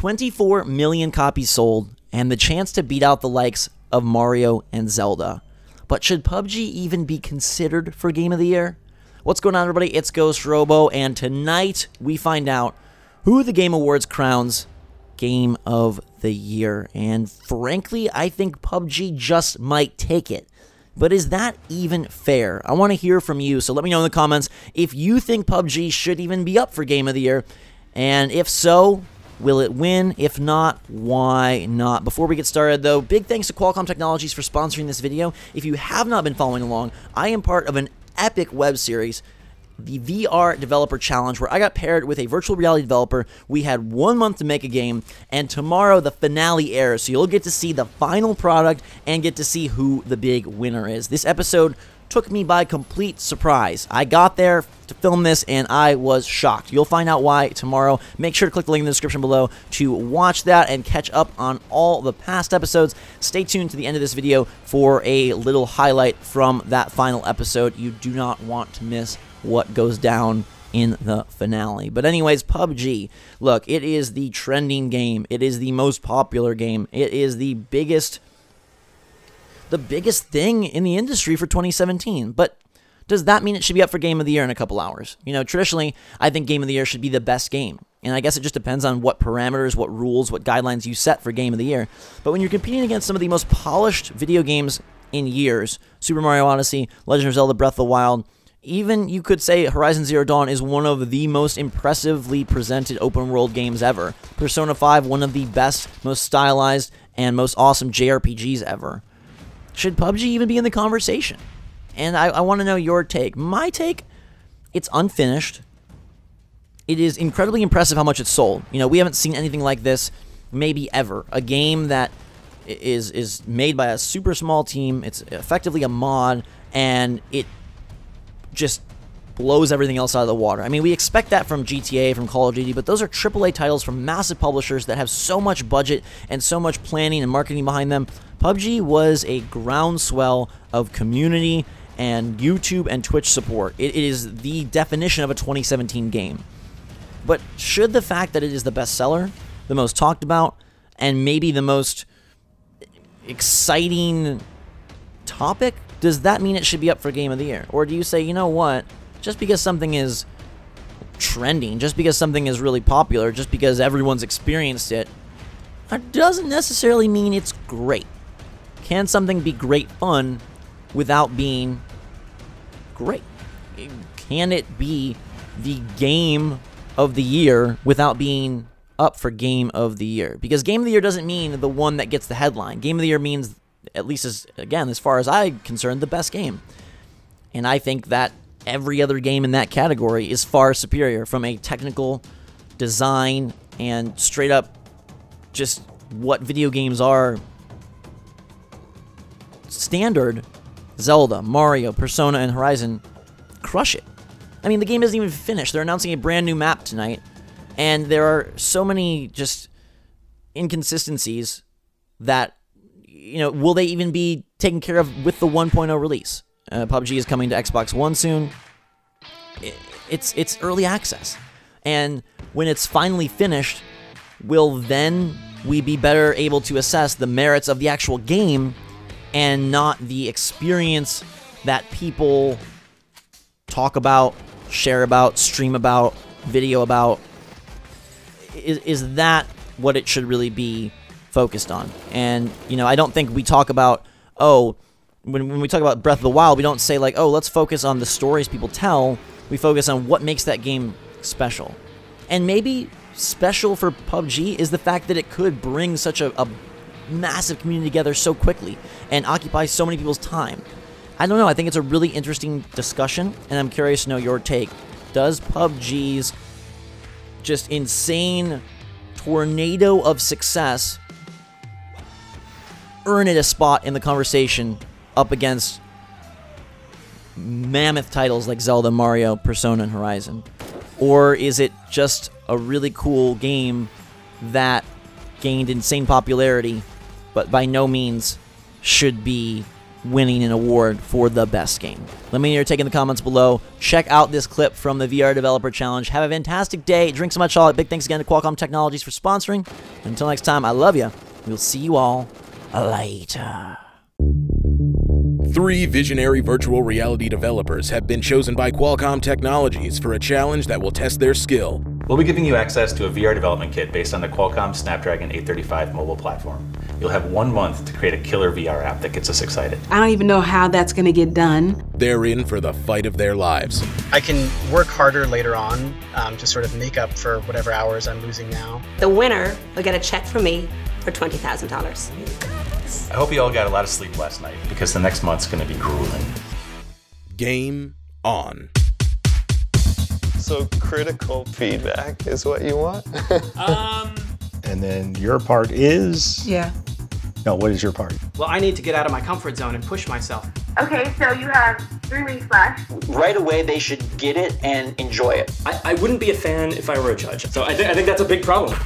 24 million copies sold, and the chance to beat out the likes of Mario and Zelda. But should PUBG even be considered for Game of the Year? What's going on, everybody? It's Ghost Robo, and tonight we find out who the Game Awards crowns Game of the Year. And frankly, I think PUBG just might take it. But is that even fair? I want to hear from you, so let me know in the comments if you think PUBG should even be up for Game of the Year. And if so, will it win? If not, why not? Before we get started, though, big thanks to Qualcomm Technologies for sponsoring this video. If you have not been following along, I am part of an epic web series, the VR Developer Challenge, where I got paired with a virtual reality developer. We had 1 month to make a game, and tomorrow the finale airs, so you'll get to see the final product and get to see who the big winner is. This episode took me by complete surprise. I got there to film this, and I was shocked. You'll find out why tomorrow. Make sure to click the link in the description below to watch that and catch up on all the past episodes. Stay tuned to the end of this video for a little highlight from that final episode. You do not want to miss what goes down in the finale. But anyways, PUBG. Look, it is the trending game. It is the most popular game. It is the biggest thing in the industry for 2017. But does that mean it should be up for Game of the Year in a couple hours? You know, traditionally, I think Game of the Year should be the best game. And I guess it just depends on what parameters, what rules, what guidelines you set for Game of the Year. But when you're competing against some of the most polished video games in years, Super Mario Odyssey, Legend of Zelda Breath of the Wild, even you could say Horizon Zero Dawn is one of the most impressively presented open world games ever. Persona 5, one of the best, most stylized, and most awesome JRPGs ever. Should PUBG even be in the conversation? And I want to know your take. My take, it's unfinished. It is incredibly impressive how much it's sold. You know, we haven't seen anything like this maybe ever. A game that is made by a super small team. It's effectively a mod, and it just blows everything else out of the water. I mean, we expect that from GTA, from Call of Duty, but those are AAA titles from massive publishers that have so much budget and so much planning and marketing behind them. PUBG was a groundswell of community and YouTube and Twitch support. It is the definition of a 2017 game. But should the fact that it is the bestseller, the most talked about, and maybe the most exciting topic, does that mean it should be up for Game of the Year? Or do you say, you know what, just because something is trending, just because something is really popular, just because everyone's experienced it, that doesn't necessarily mean it's great. Can something be great fun without being great? Can it be the Game of the Year without being up for Game of the Year? Because Game of the Year doesn't mean the one that gets the headline. Game of the Year means, at least as far as I'm concerned, the best game. And I think that every other game in that category is far superior from a technical design and straight up just what video games are standard. Zelda, Mario, Persona, and Horizon crush it. I mean, the game isn't even finished. They're announcing a brand new map tonight, and there are so many just inconsistencies that, you know, will they even be taken care of with the 1.0 release? PUBG is coming to Xbox One soon. It's early access. And when it's finally finished, will then we be better able to assess the merits of the actual game and not the experience that people talk about, share about, stream about, video about? Is that what it should really be focused on? And, you know, I don't think we talk about, oh, when we talk about Breath of the Wild, we don't say like, oh, let's focus on the stories people tell. We focus on what makes that game special. And maybe special for PUBG is the fact that it could bring such a massive community together so quickly and occupy so many people's time. I don't know. I think it's a really interesting discussion, and I'm curious to know your take. Does PUBG's just insane tornado of success earn it a spot in the conversation up against mammoth titles like Zelda, Mario, Persona, and Horizon? Or is it just a really cool game that gained insane popularity, but by no means should be winning an award for the best game. Let me know your take in the comments below. Check out this clip from the VR Developer Challenge. Have a fantastic day. Drink so much salt. Big thanks again to Qualcomm Technologies for sponsoring. Until next time, I love you. We'll see you all later. 3 visionary virtual reality developers have been chosen by Qualcomm Technologies for a challenge that will test their skill. We'll be giving you access to a VR development kit based on the Qualcomm Snapdragon 835 mobile platform. You'll have 1 month to create a killer VR app that gets us excited. I don't even know how that's going to get done. They're in for the fight of their lives. I can work harder later on to sort of make up for whatever hours I'm losing now. The winner will get a check from me for $20,000. I hope you all got a lot of sleep last night, because the next month's going to be grueling. Game on. So critical feedback is what you want? And then your part is? Yeah. No, what is your part? Well, I need to get out of my comfort zone and push myself. Okay, so you have 3 weeks left. Right away, they should get it and enjoy it. I wouldn't be a fan if I were a judge. So I think that's a big problem.